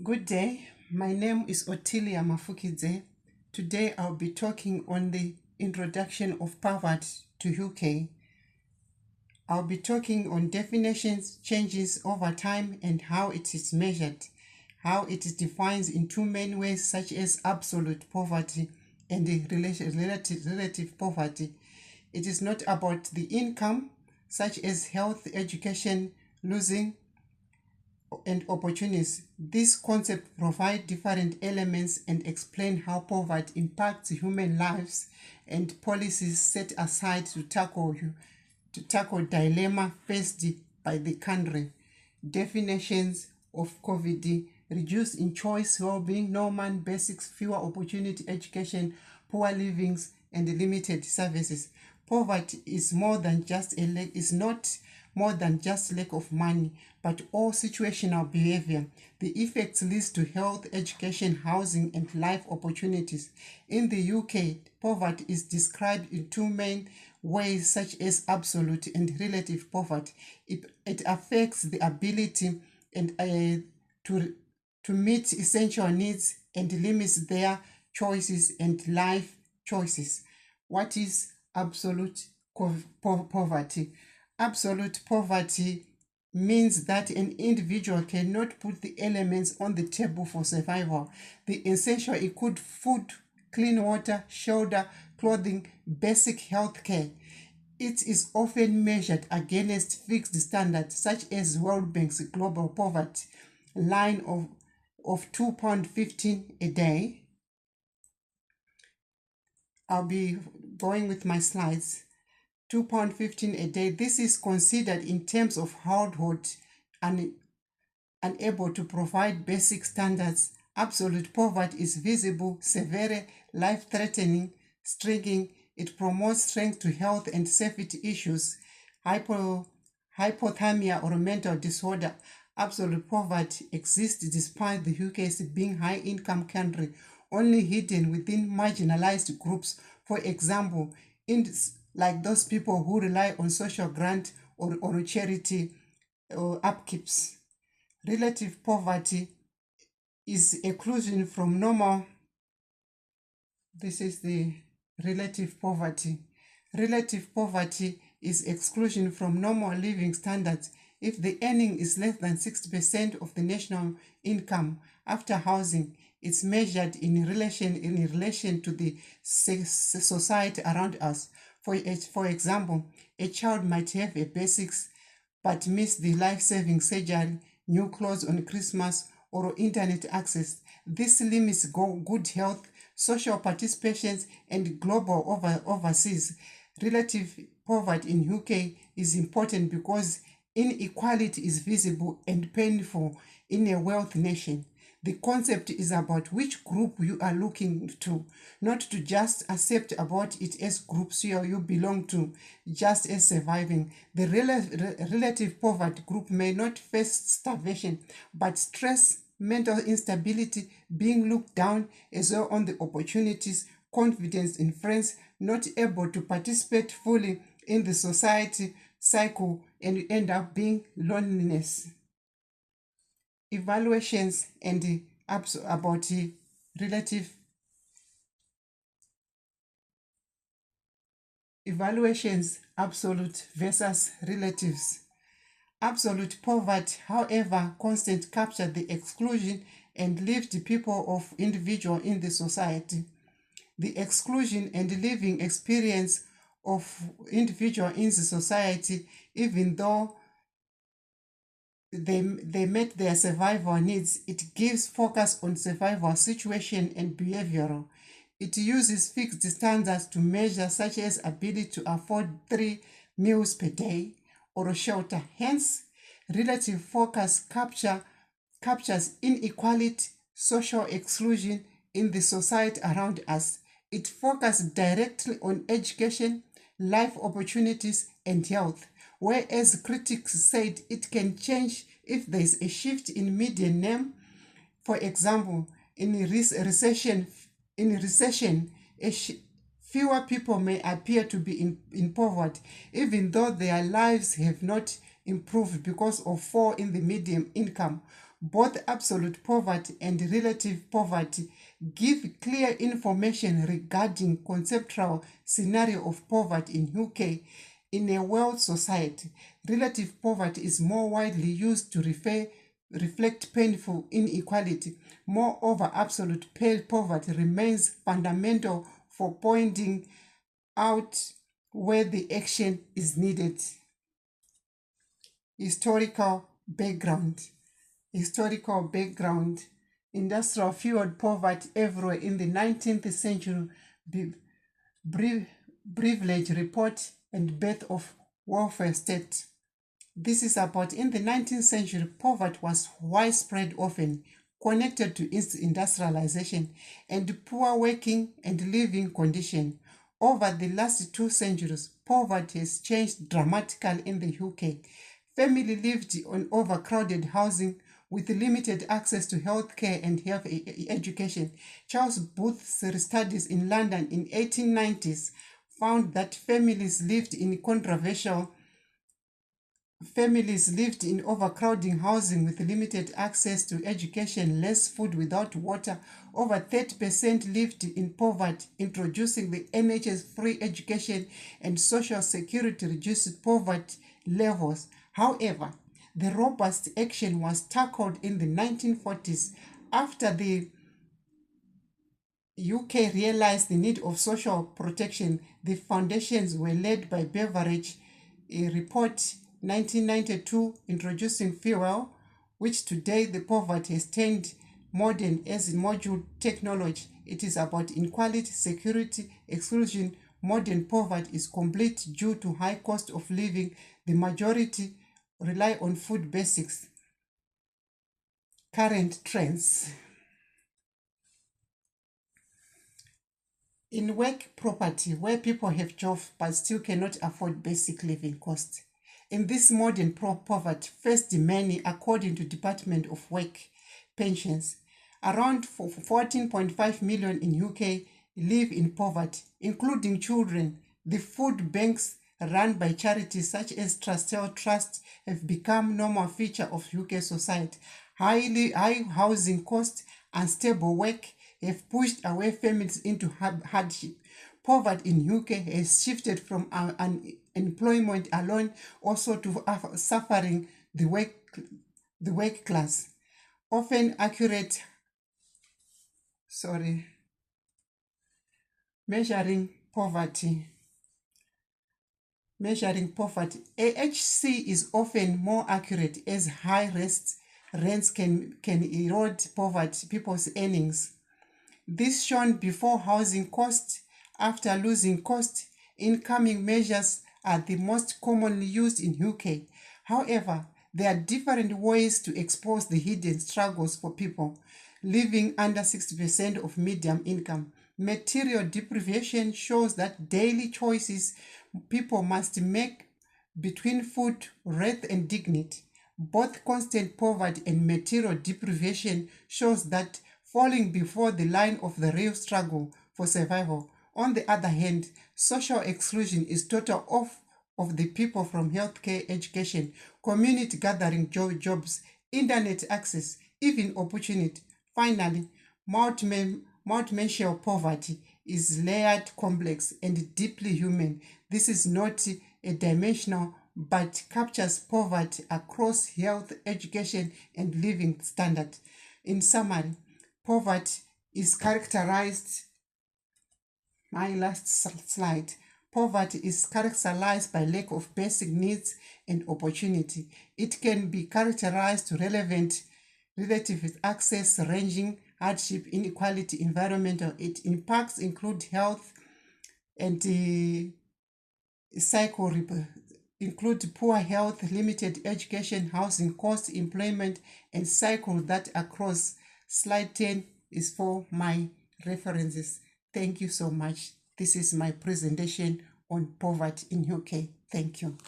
Good day, my name is Otilia Mafukidze. Today I'll be talking on the introduction of poverty to UK. I'll be talking on definitions, changes over time and how it is measured, how it is defined in two main ways such as absolute poverty and the relative poverty. It is not about the income such as health, education, losing, and opportunities. This concept provide different elements and explain how poverty impacts human lives and policies set aside to tackle dilemma faced by the country. Definitions of COVID: reduced in choice, well-being, no man basics, fewer opportunity, education, poor livings, and limited services. Poverty is not more than just lack of money, but all situational behavior. The effects leads to health, education, housing, and life opportunities. In the UK, poverty is described in two main ways such as absolute and relative poverty. It affects the ability to meet essential needs and limits their choices and life choices. What is absolute poverty? Absolute poverty means that an individual cannot put the elements on the table for survival. The essential include food, clean water, shelter, clothing, basic health care. It is often measured against fixed standards such as World Bank's global poverty line of £2.15 a day. I'll be going with my slides. £2.15 a day. This is considered in terms of household and unable to provide basic standards. Absolute poverty is visible, severe, life-threatening, striking. It promotes strength to health and safety issues, hypothermia or mental disorder. Absolute poverty exists despite the UK's being high-income country, only hidden within marginalized groups. For example, like those people who rely on social grant or charity or upkeeps. Relative poverty is exclusion from normal. This is the relative poverty. Relative poverty is exclusion from normal living standards if the earning is less than 60% of the national income after housing. It's measured in relation to the society around us. For example, a child might have a basics but miss the life-saving surgery, new clothes on Christmas, or internet access. This limits good health, social participation, and global overseas. Relative poverty in UK is important because inequality is visible and painful in a wealthy nation. The concept is about which group you are looking to, not to just accept about it as groups you belong to, just as surviving. The relative poverty group may not face starvation, but stress, mental instability, being looked down, as well on the opportunities, confidence in friends, not able to participate fully in the society cycle, and end up being loneliness. Evaluations and about relative evaluations, absolute versus relatives. Absolute poverty, however, constant capture the exclusion and leave the people of individual in the society. The exclusion and living experience of individual in the society, even though they met their survival needs, it gives focus on survival situation and behavioral. It uses fixed standards to measure such as ability to afford 3 meals per day or shelter. Hence, relative focus captures inequality, social exclusion in the society around us. It focuses directly on education, life opportunities, and health, whereas critics said it can change if there is a shift in median name. For example, in recession, fewer people may appear to be in poverty, even though their lives have not improved because of fall in the median income. Both absolute poverty and relative poverty give clear information regarding conceptual scenario of poverty in UK. In a world society, relative poverty is more widely used to reflect painful inequality. Moreover, absolute poverty remains fundamental for pointing out where the action is needed. Historical background. Industrial fueled poverty everywhere in the 19th century. Privilege report and birth of welfare state. This is about in the 19th century, poverty was widespread, often connected to industrialization and poor working and living conditions. Over the last 2 centuries, poverty has changed dramatically in the UK. Families lived on overcrowded housing with limited access to healthcare and health education. Charles Booth's studies in London in 1890s found that families lived in overcrowding housing with limited access to education, less food without water. Over 30% lived in poverty. Introducing the NHS free education and social security reduced poverty levels. However, the robust action was tackled in the 1940s after the UK realized the need of social protection. The foundations were led by Beveridge. A report 1992 introducing fuel, which today the poverty has turned modern as module technology. It is about inequality, security, exclusion. Modern poverty is complete due to high cost of living. The majority rely on food basics. Current trends. In work property, where people have jobs but still cannot afford basic living costs. In this modern poverty, faced many, according to Department of Work pensions. Around 14.5 million in UK live in poverty, including children. The food banks run by charities such as Trustell Trust have become normal feature of UK society. High housing costs and unstable work have pushed away families into hardship. Poverty in UK has shifted from unemployment alone also to suffering the work class. Measuring poverty. AHC is often more accurate as high rents can erode people's earnings. This shown before housing cost, after losing cost. Incoming measures are the most commonly used in UK. However, there are different ways to expose the hidden struggles for people living under 60% of median income. Material deprivation shows that daily choices people must make between food, rest, and dignity. Both constant poverty and material deprivation shows that falling before the line of the real struggle for survival. On the other hand, social exclusion is total off of the people from healthcare, education, community gathering, jobs, internet access, even opportunity. Finally, multidimensional poverty is layered, complex, and deeply human. This is not a dimensional but captures poverty across health, education, and living standard. In summary, poverty is characterized, my last slide, poverty is characterized by lack of basic needs and opportunity. It can be characterized to relative access, ranging, hardship, inequality, environmental. Its impacts include health and cycle include poor health, limited education, housing costs, employment, and cycle that across. Slide 10 is for my references. Thank you so much. This is my presentation on poverty in UK. Thank you.